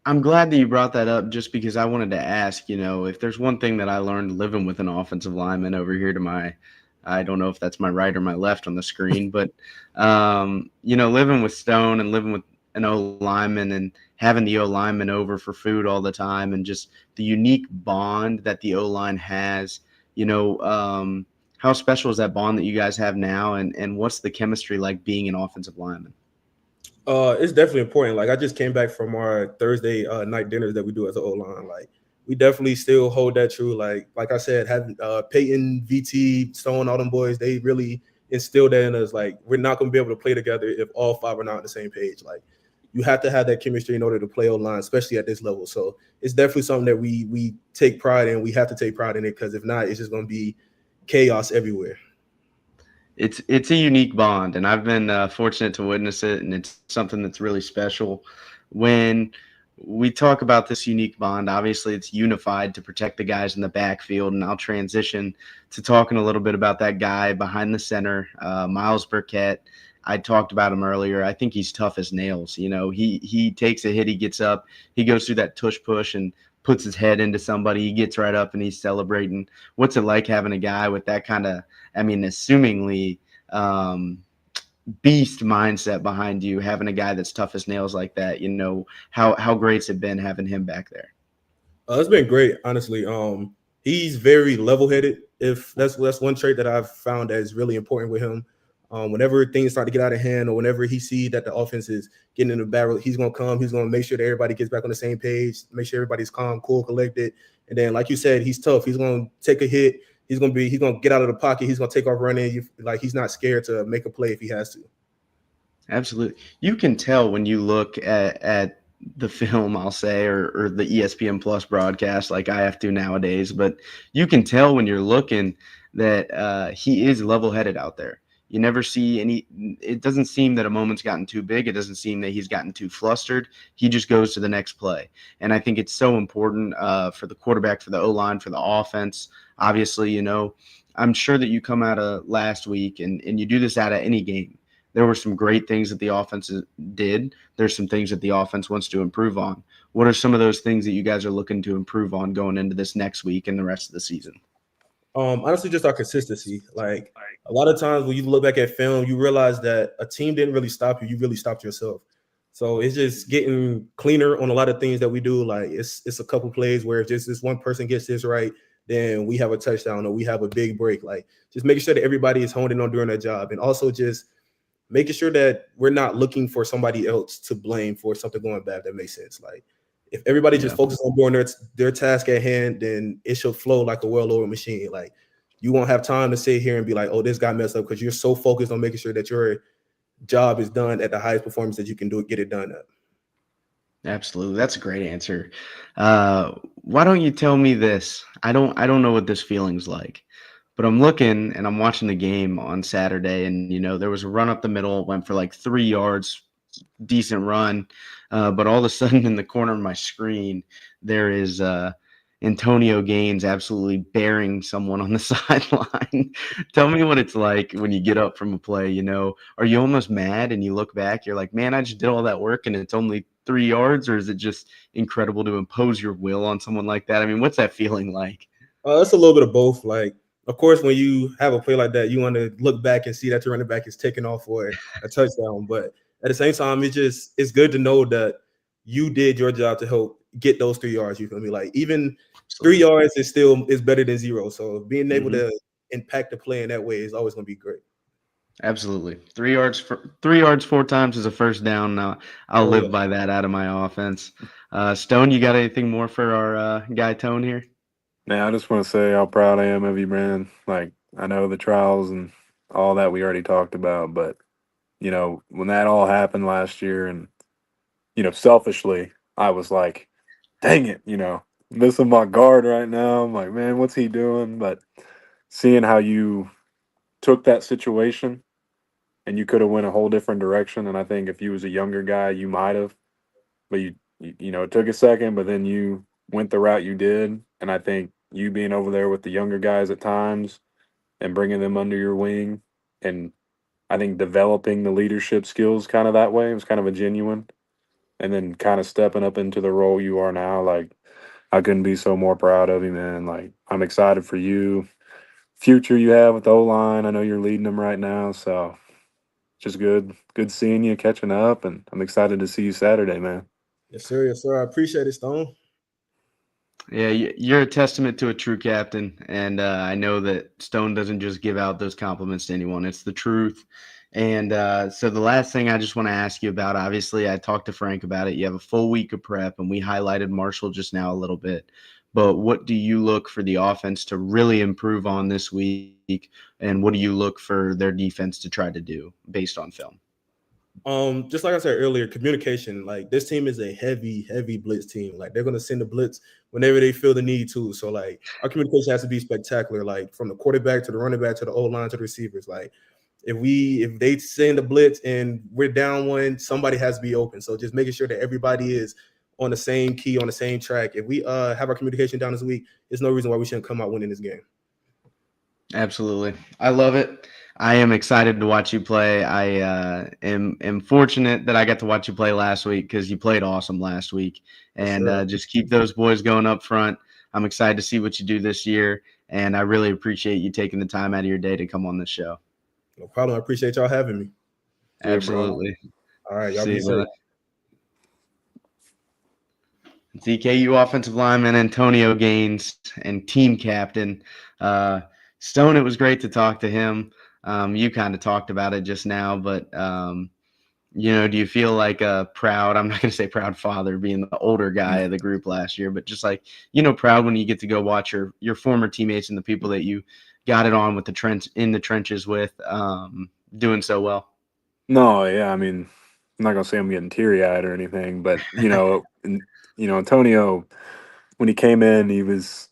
I'm glad that you brought that up, just because I wanted to ask, if there's one thing that I learned living with an offensive lineman over here to my, I don't know if that's my right or my left on the screen, but, living with Stone and living with an O-lineman and having the O-lineman over for food all the time, and just the unique bond that the O-line has, how special is that bond that you guys have now, and what's the chemistry like being an offensive lineman? It's definitely important. Like I just came back from our Thursday night dinners that we do as an O-line. Like we definitely still hold that true. Like I said, having Peyton, VT, Stone, all them boys, they really instilled that in us. Like, we're not going to be able to play together if all five are not on the same page. Like, you have to have that chemistry in order to play O-line, especially at this level. So it's definitely something that we take pride in. We have to take pride in it, because if not, it's just going to be chaos everywhere. It's a unique bond, and I've been fortunate to witness it, and it's something that's really special. When we talk about this unique bond, obviously it's unified to protect the guys in the backfield, and I'll transition to talking a little bit about that guy behind the center, Miles Burkett. I talked about him earlier. I think he's tough as nails. You know, he takes a hit, he gets up, he goes through that tush push and puts his head into somebody. He gets right up and he's celebrating. What's it like having a guy with that kind of, I mean, assumingly beast mindset behind you, having a guy that's tough as nails like that? You know, how great's it been having him back there? It's been great, honestly. He's very level-headed. If that's one trait that I've found that is really important with him. Whenever things start to get out of hand, or whenever he sees that the offense is getting in the barrel, he's gonna come. He's gonna make sure that everybody gets back on the same page. Make sure everybody's calm, cool, collected. And then, like you said, he's tough. He's gonna take a hit. He's gonna get out of the pocket. He's gonna take off running. Like, he's not scared to make a play if he has to. Absolutely. You can tell when you look at the film, I'll say, or the ESPN Plus broadcast like I have to nowadays, but you can tell when you're looking that he is level-headed out there. You never see it doesn't seem that a moment's gotten too big. It doesn't seem that he's gotten too flustered. He just goes to the next play. And I think it's so important for the quarterback, for the O-line, for the offense. Obviously, you know, I'm sure that you come out of last week and you do this out of any game. There were some great things that the offense did. There's some things that the offense wants to improve on. What are some of those things that you guys are looking to improve on going into this next week and the rest of the season? Honestly, just our consistency. Like, a lot of times when you look back at film, you realize that a team didn't really stop you. You really stopped yourself. So it's just getting cleaner on a lot of things that we do. Like, it's a couple plays where if just this one person gets this right, then we have a touchdown or we have a big break. Like, just making sure that everybody is honed in on doing their job, and also just making sure that we're not looking for somebody else to blame for something going bad. That makes sense. Like, if everybody just focuses on doing their task at hand, then it should flow like a well-oiled machine. Like, you won't have time to sit here and be like, oh, this guy messed up, because you're so focused on making sure that your job is done at the highest performance that you can get it done at. Absolutely. That's a great answer. Why don't you tell me this? I don't know what this feeling's like, but I'm looking and I'm watching the game on Saturday, and, you know, there was a run up the middle, went for like 3 yards, decent run. But all of a sudden in the corner of my screen, there is Antonio Gaines absolutely bearing someone on the sideline. Tell me what it's like when you get up from a play. You know, are you almost mad and you look back, you're like, man, I just did all that work and it's only 3 yards? Or is it just incredible to impose your will on someone like that? I mean, what's that feeling like? It's a little bit of both. Like, of course, when you have a play like that, you want to look back and see that your running back is taking off for a touchdown. But at the same time, it's good to know that you did your job to help get those 3 yards. You feel me? Like, even 3 yards is better than 0. So being able to impact the play in that way is always going to be great. Absolutely. 3 yards 4 times is a first down. Now I'll live by that out of my offense. Stone, you got anything more for our guy Tone here? Now, I just want to say how proud I am of you, man. Like, I know the trials and all that we already talked about, but, you know, when that all happened last year, and, you know, selfishly, I was like, dang it, you know, missing my guard right now. I'm like, man, what's he doing? But seeing how you took that situation and you could have went a whole different direction, and I think if you was a younger guy, you might have, but you know, it took a second, but then you went the route you did, and I think you being over there with the younger guys at times and bringing them under your wing, and I think developing the leadership skills kind of that way, it was kind of a genuine, and then kind of stepping up into the role you are now. Like, I couldn't be so more proud of you, man. Like, I'm excited for you, future you have with the O-line. I know you're leading them right now, so just good seeing you, catching up, and I'm excited to see you Saturday, man. Yes, sir. Yes, sir. I appreciate it, Stone. Yeah, you're a testament to a true captain, and I know that Stone doesn't just give out those compliments to anyone. It's the truth. And so the last thing I just want to ask you about, obviously I talked to Frank about it. You have a full week of prep, and we highlighted Marshall just now a little bit. but what do you look for the offense to really improve on this week? And what do you look for their defense to try to do based on film? Just like I said earlier, communication. Like this team is a heavy blitz team. Like they're gonna send the blitz whenever they feel the need to. So like our communication has to be spectacular. Like from the quarterback to the running back to the old line to the receivers. Like if they send a blitz and we're down one, somebody has to be open. So just making sure that everybody is on the same key, on the same track. If we have our communication down this week, there's no reason why we shouldn't come out winning this game. Absolutely. I love it. I am excited to watch you play. I am fortunate that I got to watch you play last week because you played awesome last week. And Sure. just keep those boys going up front. I'm excited to see what you do this year. And I really appreciate you taking the time out of your day to come on this show. No problem. I appreciate y'all having me. Yeah, bro. Absolutely. All right, y'all See be you, safe. brother. DKU offensive lineman Antonio Gaines and team captain. Stone, it was great to talk to him. You kind of talked about it just now, but do you feel like a proud, I'm not going to say proud father being the older guy of the group last year, but just like, proud when you get to go watch your former teammates and the people that you got it on with in the trenches with doing so well? No, yeah, I mean, I'm not gonna say I'm getting teary eyed or anything, but Antonio, when he came in, he was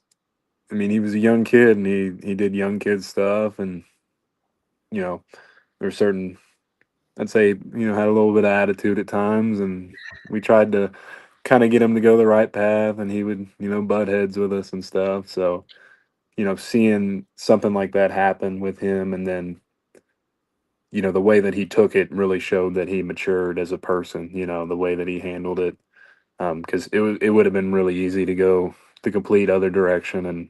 a young kid and he did young kid stuff, and there were certain, I'd say, had a little bit of attitude at times, and we tried to kind of get him to go the right path, and he would, butt heads with us and stuff. So, seeing something like that happen with him, and then the way that he took it really showed that he matured as a person, the way that he handled it. Because it would have been really easy to go the complete other direction and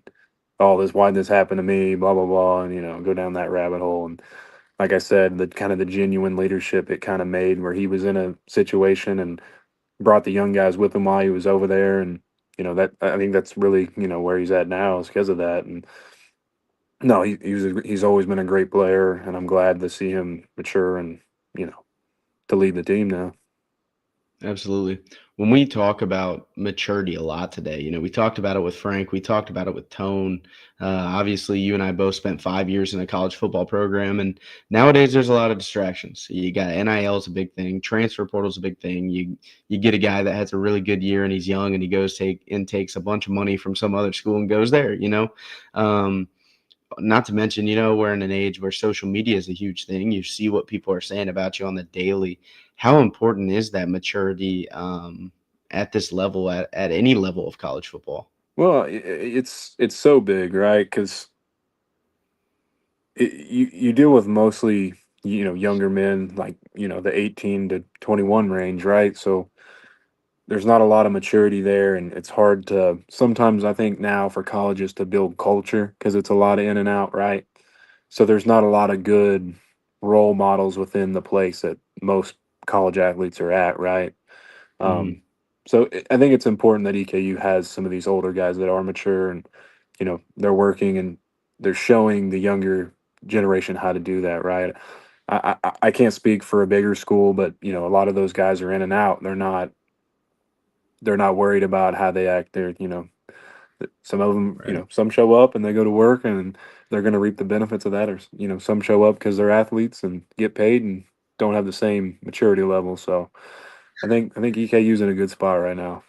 all this, why this happened to me, blah, blah, blah, and, go down that rabbit hole. And like I said, the kind of the genuine leadership it kind of made where he was in a situation and brought the young guys with him while he was over there. And, that I think that's really, where he's at now is because of that. And no, he's always been a great player, and I'm glad to see him mature and to lead the team now. Absolutely. When we talk about maturity a lot today, we talked about it with Frank, we talked about it with Tone. Obviously, you and I both spent 5 years in a college football program, and nowadays there's a lot of distractions. You got NIL is a big thing, transfer portal is a big thing. You get a guy that has a really good year and he's young and he goes takes a bunch of money from some other school and goes there. Not to mention, we're in an age where social media is a huge thing. You see what people are saying about you on the daily. How important is that maturity at this level, at any level of college football? Well, it's so big, right? Because you deal with mostly younger men, like the 18 to 21 range, right? So there's not a lot of maturity there, and it's hard to sometimes, I think, now for colleges to build culture because it's a lot of in and out, right? So there's not a lot of good role models within the place that most college athletes are at, right? Mhm. So I think it's important that EKU has some of these older guys that are mature and they're working and they're showing the younger generation how to do that, right? I can't speak for a bigger school, but a lot of those guys are in and out. They're not worried about how they act. Some of them, Right. some show up and they go to work and they're going to reap the benefits of that, or some show up because they're athletes and get paid and don't have the same maturity level. So I think EKU's in a good spot right now.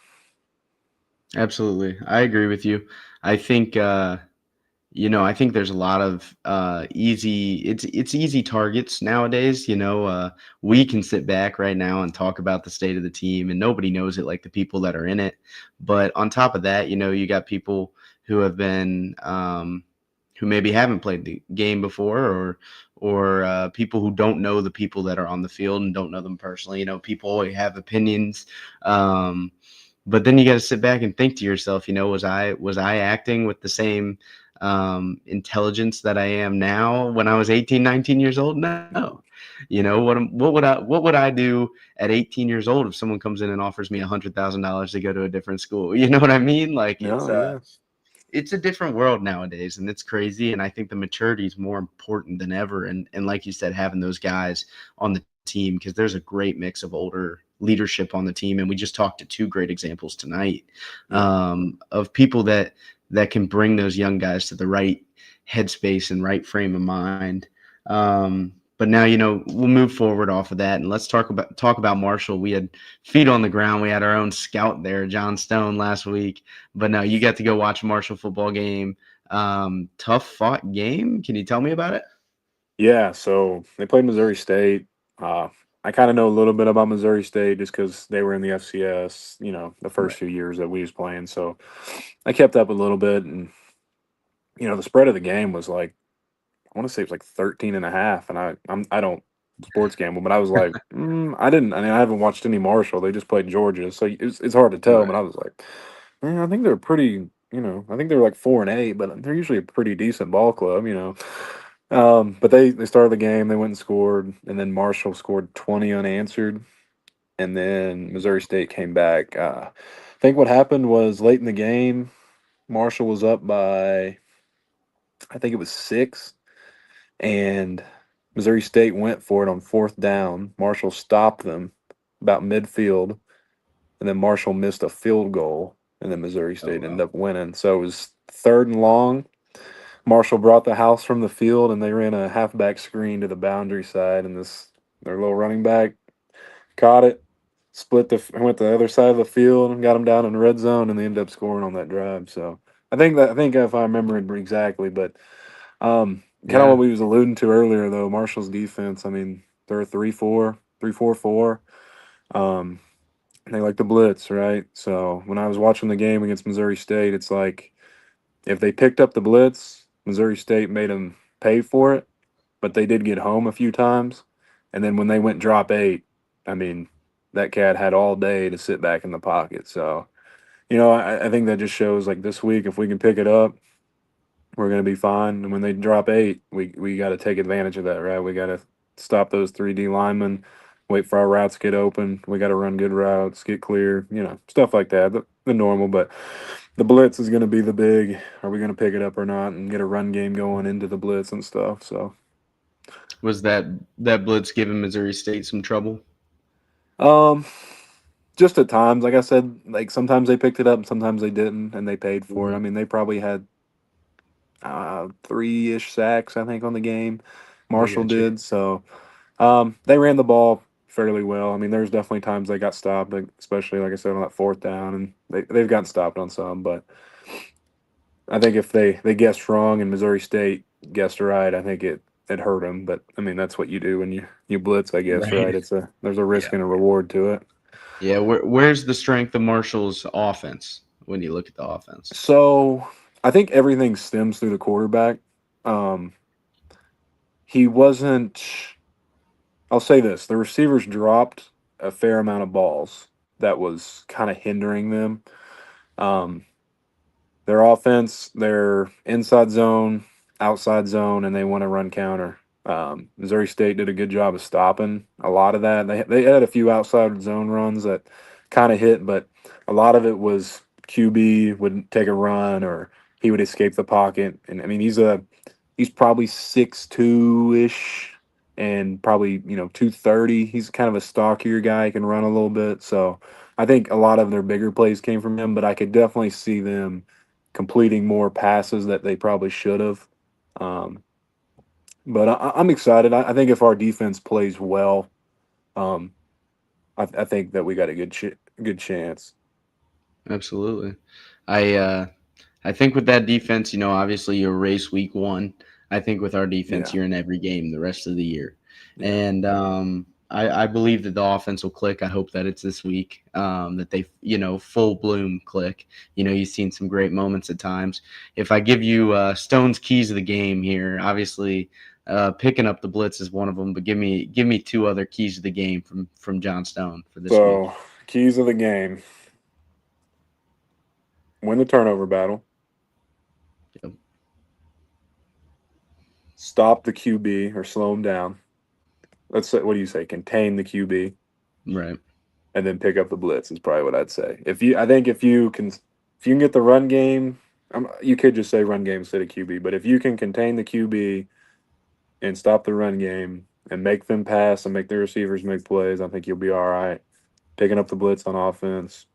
Absolutely. I agree with you. I think I think there's a lot of it's easy targets nowadays. We can sit back right now and talk about the state of the team and nobody knows it like the people that are in it. But on top of that, you got people who have been who maybe haven't played the game before, or people who don't know the people that are on the field and don't know them personally. People always have opinions. But then you got to sit back and think to yourself, was I acting with the same intelligence that I am now when I was 18, 19 years old? No. What would I do at 18 years old if someone comes in and offers me $100,000 to go to a different school? You know what I mean? Like No, yeah. it's a different world nowadays and it's crazy. And I think the maturity is more important than ever. And like you said, having those guys on the team, because there's a great mix of older leadership on the team, and we just talked to two great examples tonight of people that can bring those young guys to the right headspace and right frame of mind. But now, we'll move forward off of that, and let's talk about Marshall. We had feet on the ground. We had our own scout there, John Stone, last week. But now you got to go watch a Marshall football game. Tough fought game. Can you tell me about it? Yeah, so they played Missouri State. I kind of know a little bit about Missouri State just because they were in the FCS, the first few years that we was playing. So I kept up a little bit, and the spread of the game was like, I want to say it was like 13.5, and I don't sports gamble, but I was like, I haven't watched any Marshall. They just played Georgia, so it's hard to tell. Right. But I was like, man, I think they're pretty. I think they're like 4-8, but they're usually a pretty decent ball club. But they started the game, they went and scored, and then Marshall scored 20 unanswered, and then Missouri State came back. I think what happened was late in the game, Marshall was up by, I think it was 6, and Missouri State went for it on 4th down. Marshall stopped them about midfield, and then Marshall missed a field goal, and then Missouri State ended up winning. So it was 3rd and long. Marshall brought the house from the field, and they ran a halfback screen to the boundary side, and their little running back caught it, went to the other side of the field, and got him down in the red zone, and they ended up scoring on that drive. So I think if I remember it exactly, but kind of what we was alluding to earlier, though, Marshall's defense. I mean, they're a 3-4, 3-4-4. They like to blitz, right? So when I was watching the game against Missouri State, it's like if they picked up the blitz, Missouri State made them pay for it, but they did get home a few times. And then when they went drop 8, I mean, that cat had all day to sit back in the pocket. So, I think that just shows like this week, if we can pick it up, we're going to be fine. And when they drop 8, we got to take advantage of that, right? We got to stop those 3D linemen, wait for our routes to get open. We got to run good routes, get clear, stuff like that, the normal. But the blitz is going to be the big, are we going to pick it up or not, and get a run game going into the blitz and stuff. So was that blitz giving Missouri State some trouble? Just at times, like I said, like sometimes they picked it up and sometimes they didn't, and they paid for it. I mean, they probably had 3-ish sacks, I think, on the game. Marshall did. So they ran the ball fairly well. I mean, there's definitely times they got stopped, like, especially, like I said, on that 4th down, and they've gotten stopped on some. But I think if they guessed wrong and Missouri State guessed right, I think it hurt them. But I mean, that's what you do when you blitz, I guess, right? There's a risk and a reward to it. Yeah, where's the strength of Marshall's offense when you look at the offense? So I think everything stems through the quarterback. He wasn't. I'll say this: the receivers dropped a fair amount of balls that was kind of hindering them. Their offense, their inside zone, outside zone, and they want to run counter. Missouri State did a good job of stopping a lot of that. They had a few outside zone runs that kind of hit, but a lot of it was QB would take a run or he would escape the pocket. And I mean, he's probably 6'2" ish and probably 230. He's kind of a stockier guy. He can run a little bit. So I think a lot of their bigger plays came from him, but I could definitely see them completing more passes that they probably should have. But I'm excited. I think if our defense plays well, I think that we got a good chance. Absolutely. I think with that defense, obviously you erase week 1. I think with our defense, you're in every game the rest of the year. Yeah. And I believe that the offense will click. I hope that it's this week, that they, full bloom click. You've seen some great moments at times. If I give you Stone's keys of the game here, obviously picking up the blitz is one of them, but give me 2 other keys of the game from John Stone for this week. So, keys of the game. Win the turnover battle. Yep. Stop the QB or slow him down. Let's say, what do you say? Contain the QB. Right. And then pick up the blitz is probably what I'd say. If you can get the run game, you could just say run game instead of QB. But if you can contain the QB and stop the run game, make them pass and make the receivers make plays, I think you'll be all right. Picking up the blitz on offense,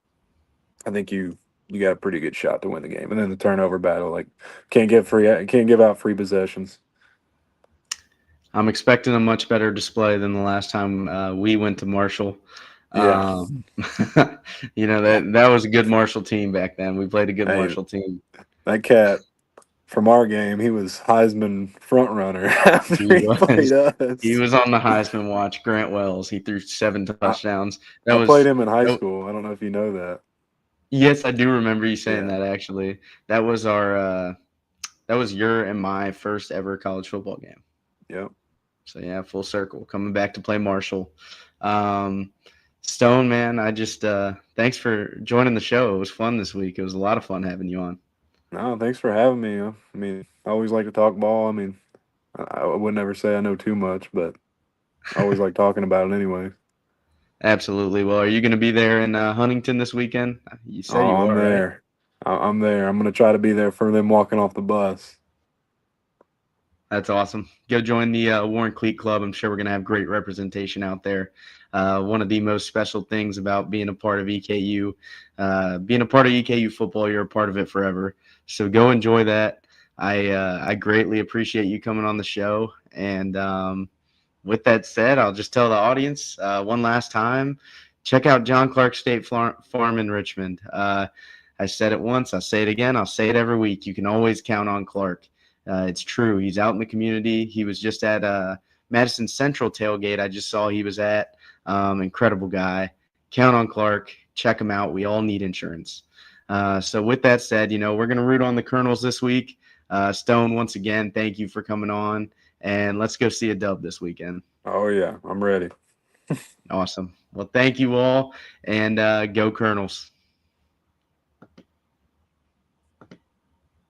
I think you got a pretty good shot to win the game. And then the turnover battle, like can't give out free possessions. I'm expecting a much better display than the last time we went to Marshall. Yeah. That was a good Marshall team back then. We played a good Hey, Marshall team. That cat from our game, he was Heisman front runner after he played us. He was on the Heisman watch. Grant Wells. He threw 7 touchdowns. I played him in high school. I don't know if you know that. Yes, I do remember you saying that. Actually, that was your and my first ever college football game. Yep. So yeah, full circle. Coming back to play Marshall. Stone, man, I just thanks for joining the show. It was fun this week. It was a lot of fun having you on. No, thanks for having me. I mean, I always like to talk ball. I mean, I would never say I know too much, but I always like talking about it anyway. Absolutely. Well, are you going to be there in Huntington this weekend? You said you I'm are, there. Right? I'm there. I'm going to try to be there for them walking off the bus. That's awesome. Go join the Warren Cleat Club. I'm sure we're going to have great representation out there. One of the most special things about being a part of EKU, being a part of EKU football, you're a part of it forever. So go enjoy that. I greatly appreciate you coming on the show. And with that said, I'll just tell the audience one last time, check out John Clark State Farm in Richmond. I said it once. I'll say it again. I'll say it every week. You can always count on Clark. It's true. He's out in the community. He was just at Madison Central tailgate. I just saw he was at. Incredible guy. Count on Clark. Check him out. We all need insurance. So with that said, we're going to root on the Colonels this week. Stone, once again, thank you for coming on. And let's go see a dub this weekend. Oh, yeah. I'm ready. Awesome. Well, thank you all. And go Colonels.